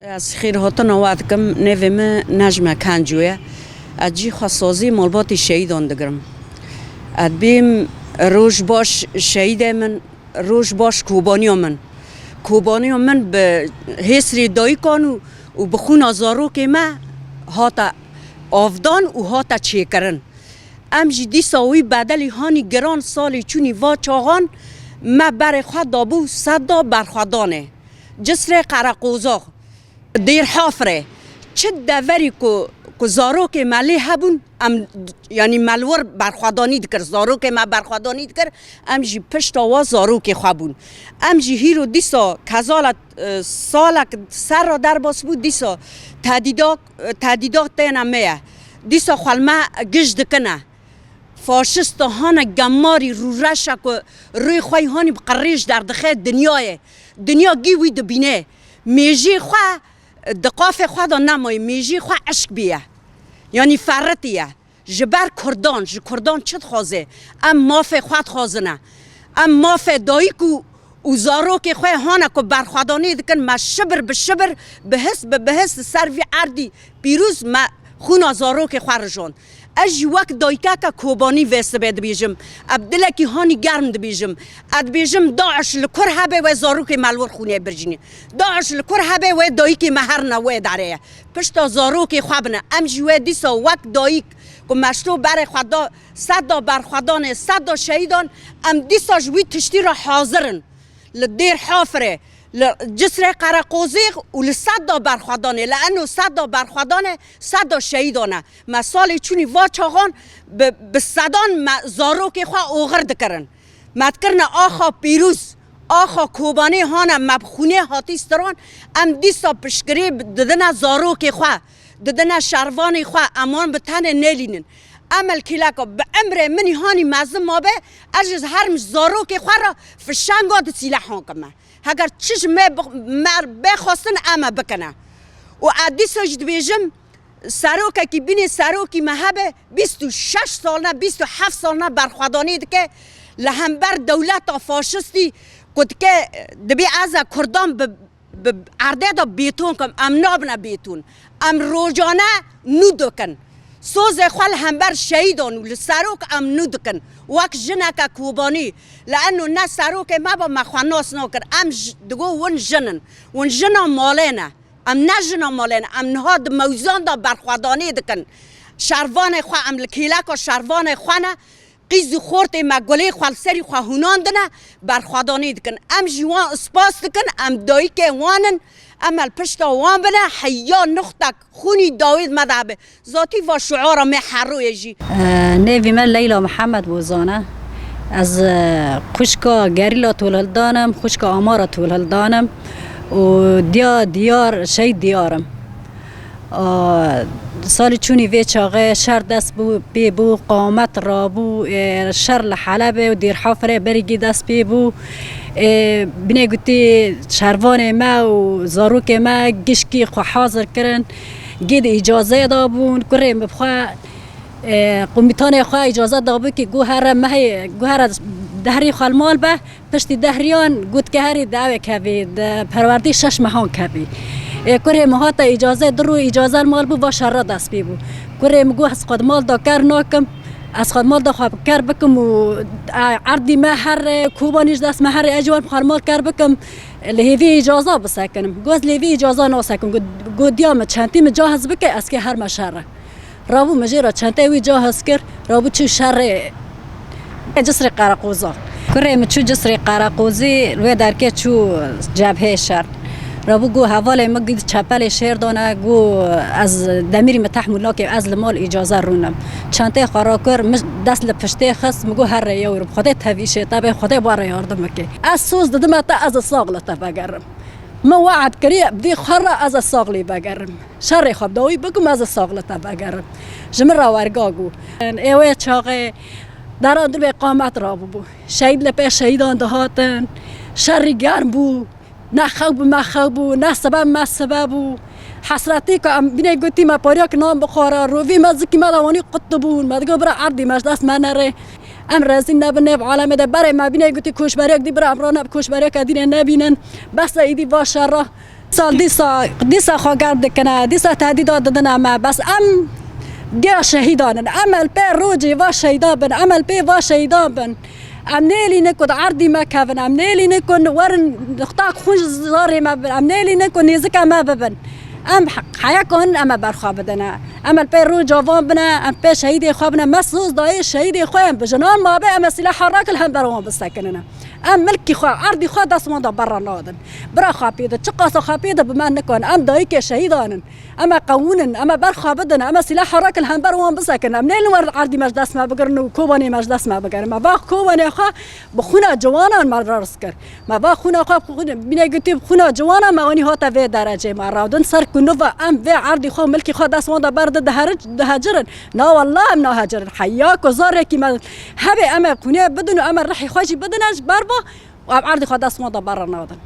از خیر هاتون آواد کم نویم نجمه کنجویه اجی خاصازی مالبات شهیدان دگرم ادبیم روش باش شهید من روش باش کوبانی من به حسری دایی کانو و بخون آزارو که ما هاتا آفدان و هاتا چه کرن امجی دی ساوی بدلی هانی گران سالی چونی وا چاغان ما بر خود دابو صدا برخوادانه جسر قرقوزاق دیر حافره چه دوری که زاروک مالی هبون یعنی ملور برخوادانی دکر زاروک ما برخوادانی دکر امجی پشت آواز زاروک خوابون امجی هیرو دیسا کزالت سالک سر را در باس بود دیسا تهدیدات تینا میه دیسا خالما گش دکنه فاشست هانه گماری رو رشک و روی خواهی هانی بقریش در دخه دنیا گیوی دبینه میجی خواه دقاف خواه دا نمای میجی خواه عشق بیه یعنی فرتیه جبر کردان چد خوازه ام ماف خواد خوازنه ام ماف دایی که وزارو که خواه هانه که برخوادانی دکن ما شبر به شبر بهست سروی عردی پیروز ما خون آزارو که خواه رجان اج وقت دایکا که کوبانی ویسته بید بیجم عبدالله که هانی گرم بیجم اد بیجم داعش لکر هبه و زارو که ملور خونه برجینی داعش لکر هبه و دایی که مهر نوه داره پشتا زارو که خوابنه امجی و دیسا وقت دایی که مشتو بر خدا صدا بر خدانه صدا شهیدان ام دیسا جوی تشتی را حاضرن لدیر حافره جسر قرقوزیق و لصدا برخوادانه لانه صدا برخوادانه صدا شهیدانه مساله چونی واچاغان به صدان زاروک خواه اوغرد کرن مدکرن آخا پیروز آخا کوبانی هانه مبخونه هاتیستران ام دیسا پشکری ددن زاروک خواه ددن شروان خواه امان به تن نلینن عمل کلاکا به امر منی هانی مزم ما به اجز هرم زاروک خواه را فشنگاد سیلحان کمه اگر چیز مر بخواستن اما بکنه و عدی سجد بیجم سروکه که بینی سروکی مهبه 26 سال نه 27 سال نه برخوادانی که لهمبر دولت فاشستی کد که دبی از کردان به عرده دا بیتون کم ام نابنا بیتون ام روجانه نودکن سوز خال همبر شهیدان و سروک ام نودکن وقت جنک کوبانی لانه نه سروک ما با مخواناس نکر ام دگو ون جنا مالینه ام نه جنا مالینه ام نهاد موزان دا برخوادانی دکن شروان خواه ام لکیلک و شروان خوانه قیز خورت مگولی خوال سری خواه هونان دنه برخوادانی دکن ام جوان اسپاس دکن ام دایی که وانن اما پشتا وان بنا حیا نختک خونی داوید مذهبه ذاتی و شعار می حروی جی نوی من لیلا محمد وزانه از خوشکا گریلا طول دانم خوشکا آمارا طول دانم و دیار شهید دیارم سالی چونی وی چاقه شر دست بی بو قامت را بو شر لحلبه و دیر حافره بریگی دست بی بو بینه گوتی شروان ما و زاروک ما گشکی خو حاضر کرن گید اجازه دابون کره مبخواه قومیتان خواه اجازه دابون که گوهر دهری خالمال به پشتی دهریان گوت که هری دعوه کبی پروردی 6 ماهان کبی کره مهات اجازه درو اجازه مال بو با شر دست بی بو کره مگو از خود مال دا کر ناکم از خود مال دا خواب کر بکم و عردی مهر کوبانیش دست مهر اجوان بخار مال کر بکم لهوی اجازه بسکنم گوز لهوی اجازه ناسکم گو دیام چنتی مجاهز بکه از که هر مشره رابو مجیرا چنتی وی جاهز کر رابو چو شر جسر قرقوزا کره مچو جسر قرقوزی روی درکه چو جبهه شر رابو گو حواله ما گید چپل شیر دانه گو از دمیری متحمل که از مال اجازه رونم چنته خراکر دست لپشته خست مگو هر یورو خدا تویشه تابع خدا بار یاردم که از سوز ددم تا از ساغله بگرم ما وعد کری بدی خرا از ساغلی بگرم شر خواب دوی بگم از ساغله بگرم جمر ورگا گو ایوه چاقه در آن دل قامت را بو شهید لپه شهیدان دهاتن شر گرم بو نه خوب ما خوبو نه سبب ما سببو حسرتی که بینه گوتی ما پاریک نام بخوره روی مزکی ما دوانی قطبون ما دیگه برای عردی ماش دست من نره ام رزین نبنه بعالم ده برای ما بینه گوتی کوش بریک دی برای امران کوش بریک دینه نبینن بس ایدی باشه را سال دیسا خواگرد کنه دیسا تهدیدات دادن اما بس دیا شهیدان عمل پی روجی و شهیدان بن عمل پی و شهیدان بن ام نیلی نکود عردی ما کفن ام نیلی نکن ورن نختاق خوش زاری ما بن ام نیلی نکن نیزک ما ببن ام حیا کن اما برخواب بدن عمل پی رو جوان بنا ام پی شهیدی خواب بنا مسوس دای شهیدی خوام بجنان ما به ام سلاح حراک الهم بروان بسکننا ام ملکی خوا عردی خوا دست ما برا نادن برا خابیده چقاس خابیده بما نکن ام دایی که شهیدانن اما قونن اما برخواب بدن اما سلاح حراک الهم بروان بسکن ام نیل ور عردی مش دست ما بگرن و کوبانی مش دست ما بگرن ما با کوبانی خوا بخونه جوانان ما راست کر ما با خونه خوا بینه گتی بخونه جوانان ما ونی هات و درجه ما راودن سر کنو و ام و عردی خوا ملکی خوا دست ما برد دهجرن نا والله ام نا هجرن حیاک و زاره کی ما هبه اما کنه بدون اما رحی خواجی بدنش بربا و عردی خوا دست ما برا نادن